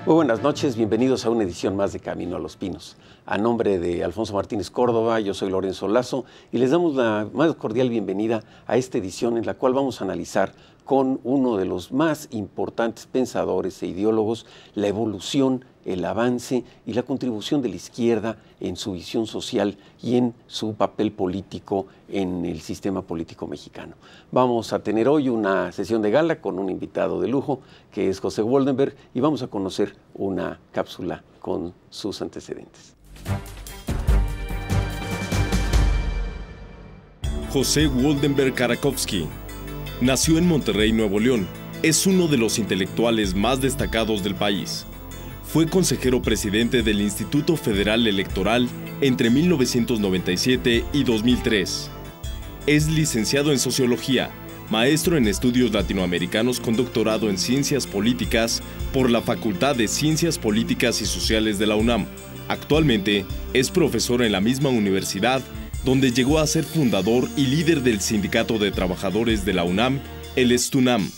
Muy buenas noches, bienvenidos a una edición más de Camino a los Pinos. A nombre de Alfonso Martínez Córdoba, yo soy Lorenzo Lazo y les damos la más cordial bienvenida a esta edición en la cual vamos a analizar con uno de los más importantes pensadores e ideólogos la evolución, el avance y la contribución de la izquierda en su visión social y en su papel político en el sistema político mexicano. Vamos a tener hoy una sesión de gala con un invitado de lujo que es José Woldenberg y vamos a conocer una cápsula con sus antecedentes. José Woldenberg Karakovsky nació en Monterrey, Nuevo León. Es uno de los intelectuales más destacados del país. Fue consejero presidente del Instituto Federal Electoral entre 1997 y 2003. Es licenciado en Sociología, maestro en Estudios Latinoamericanos con doctorado en Ciencias Políticas por la Facultad de Ciencias Políticas y Sociales de la UNAM. Actualmente es profesor en la misma universidad, donde llegó a ser fundador y líder del Sindicato de Trabajadores de la UNAM, el STUNAM.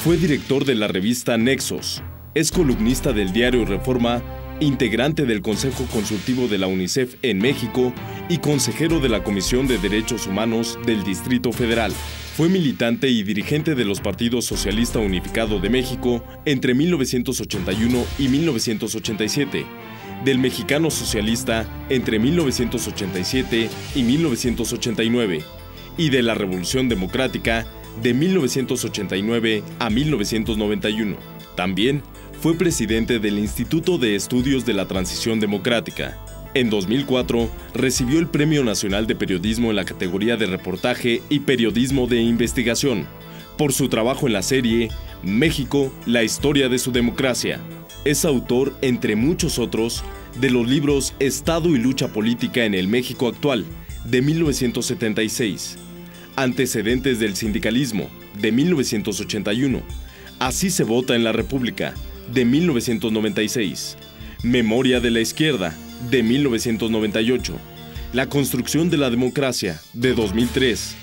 Fue director de la revista Nexos, es columnista del diario Reforma, integrante del Consejo Consultivo de la UNICEF en México y consejero de la Comisión de Derechos Humanos del Distrito Federal. Fue militante y dirigente de los partidos Socialista Unificado de México entre 1981 y 1987, del Mexicano Socialista entre 1987 y 1989 y de la Revolución Democrática de 1989 a 1991. También fue presidente del Instituto de Estudios de la Transición Democrática. En 2004 recibió el Premio Nacional de Periodismo en la categoría de reportaje y periodismo de investigación por su trabajo en la serie México, la historia de su democracia. Es autor, entre muchos otros, de los libros Estado y lucha política en el México actual, de 1976, Antecedentes del sindicalismo, de 1981, Así se vota en la República, de 1996, Memoria de la izquierda, de 1998, La construcción de la democracia, de 2003,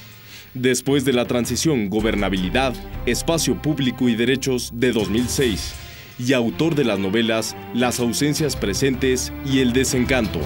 Después de la transición, gobernabilidad, espacio público y derechos, de 2006, y autor de las novelas Las ausencias presentes y El desencanto.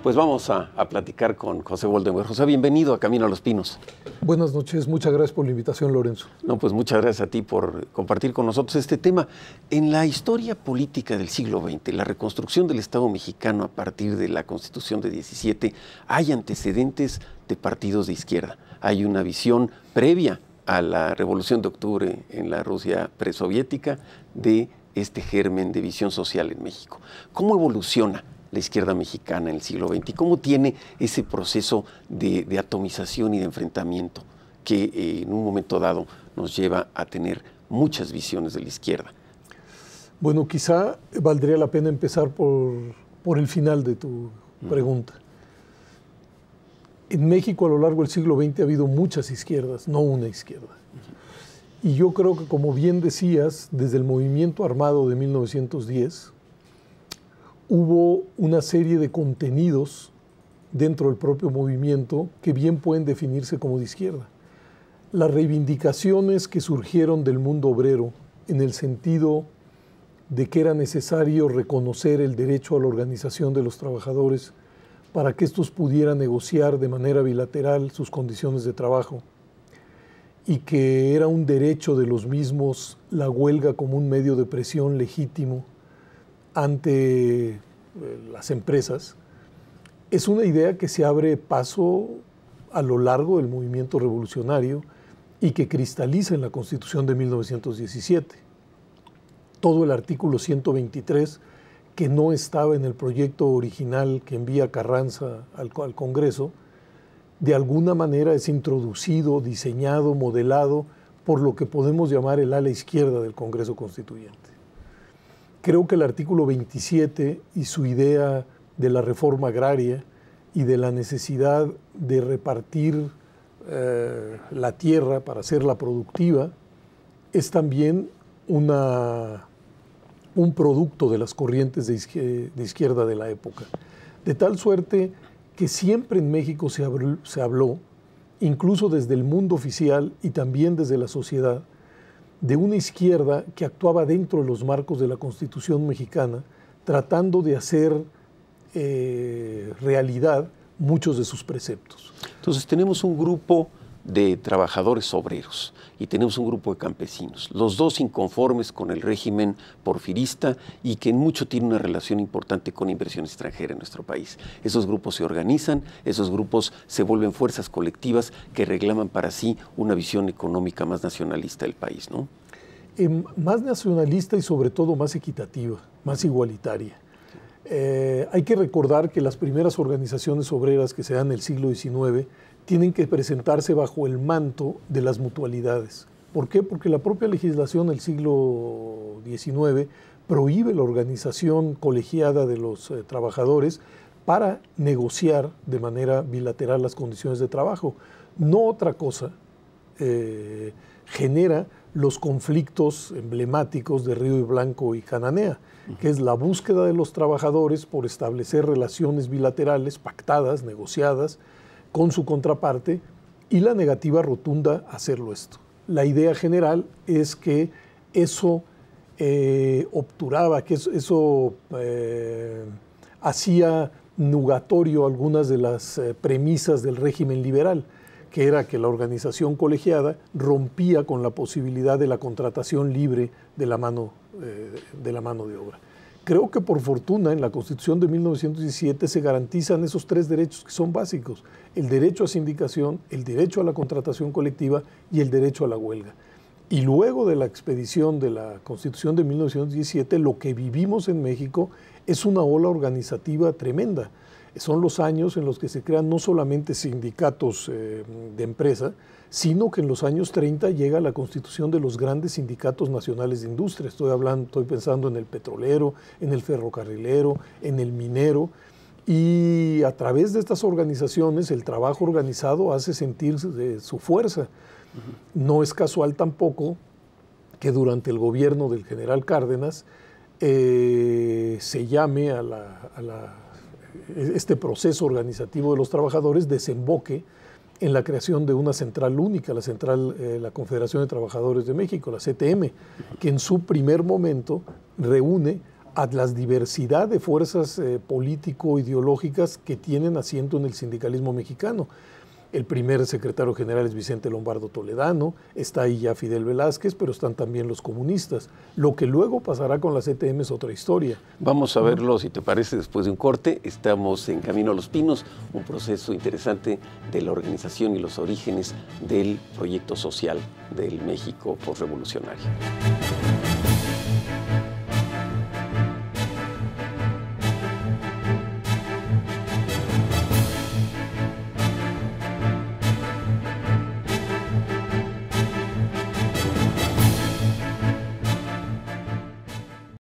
Pues vamos a platicar con José Woldenberg. José, bienvenido a Camino a los Pinos. Buenas noches, muchas gracias por la invitación, Lorenzo. No, pues muchas gracias a ti por compartir con nosotros este tema. En la historia política del siglo XX, la reconstrucción del Estado mexicano a partir de la Constitución de 17, hay antecedentes de partidos de izquierda. Hay una visión previa a la Revolución de Octubre en la Rusia presoviética de este germen de visión social en México. ¿Cómo evoluciona la izquierda mexicana en el siglo XX? ¿Cómo tiene ese proceso de atomización y de enfrentamiento que en un momento dado nos lleva a tener muchas visiones de la izquierda? Bueno, quizá valdría la pena empezar por el final de tu pregunta. En México a lo largo del siglo XX ha habido muchas izquierdas, no una izquierda. Y yo creo que, como bien decías, desde el movimiento armado de 1910, hubo una serie de contenidos dentro del propio movimiento que bien pueden definirse como de izquierda. Las reivindicaciones que surgieron del mundo obrero en el sentido de que era necesario reconocer el derecho a la organización de los trabajadores para que estos pudieran negociar de manera bilateral sus condiciones de trabajo, y que era un derecho de los mismos la huelga como un medio de presión legítimo ante las empresas, es una idea que se abre paso a lo largo del movimiento revolucionario y que cristaliza en la Constitución de 1917. Todo el artículo 123, que no estaba en el proyecto original que envía Carranza al Congreso, de alguna manera es introducido, diseñado, modelado por lo que podemos llamar el ala izquierda del Congreso Constituyente. Creo que el artículo 27 y su idea de la reforma agraria y de la necesidad de repartir la tierra para hacerla productiva es también un producto de las corrientes de izquierda de la época. De tal suerte que siempre en México se habló incluso desde el mundo oficial y también desde la sociedad, de una izquierda que actuaba dentro de los marcos de la Constitución mexicana, tratando de hacer realidad muchos de sus preceptos. Entonces tenemos un grupo de trabajadores obreros y tenemos un grupo de campesinos, los dos inconformes con el régimen porfirista y que en mucho tiene una relación importante con inversión extranjera en nuestro país. Esos grupos se organizan, esos grupos se vuelven fuerzas colectivas que reclaman para sí una visión económica más nacionalista del país, ¿no? Más nacionalista y sobre todo más equitativa, más igualitaria. Hay que recordar que las primeras organizaciones obreras que se dan en el siglo XIX tienen que presentarse bajo el manto de las mutualidades. ¿Por qué? Porque la propia legislación del siglo XIX prohíbe la organización colegiada de los trabajadores para negociar de manera bilateral las condiciones de trabajo. No otra cosa genera los conflictos emblemáticos de Río Blanco y Cananea, que es la búsqueda de los trabajadores por establecer relaciones bilaterales, pactadas, negociadas, con su contraparte, y la negativa rotunda a hacerlo esto. La idea general es que eso obturaba, que eso hacía nugatorio algunas de las premisas del régimen liberal, que era que la organización colegiada rompía con la posibilidad de la contratación libre de la mano de obra. Creo que por fortuna en la Constitución de 1917 se garantizan esos tres derechos que son básicos: el derecho a sindicación, el derecho a la contratación colectiva y el derecho a la huelga. Y luego de la expedición de la Constitución de 1917, lo que vivimos en México es una ola organizativa tremenda. Son los años en los que se crean no solamente sindicatos de empresa, sino que en los años 30 llega la constitución de los grandes sindicatos nacionales de industria. Estoy pensando en el petrolero, en el ferrocarrilero, en el minero, y a través de estas organizaciones el trabajo organizado hace sentir su fuerza. No es casual tampoco que durante el gobierno del general Cárdenas se llame este proceso organizativo de los trabajadores desemboque en la creación de una central única, la Confederación de Trabajadores de México, la CTM, que en su primer momento reúne a la diversidad de fuerzas político-ideológicas que tienen asiento en el sindicalismo mexicano. El primer secretario general es Vicente Lombardo Toledano, está ahí ya Fidel Velázquez, pero están también los comunistas. Lo que luego pasará con la CTM es otra historia. Vamos a verlo, si te parece, después de un corte. Estamos en Camino a los Pinos, un proceso interesante de la organización y los orígenes del proyecto social del México postrevolucionario.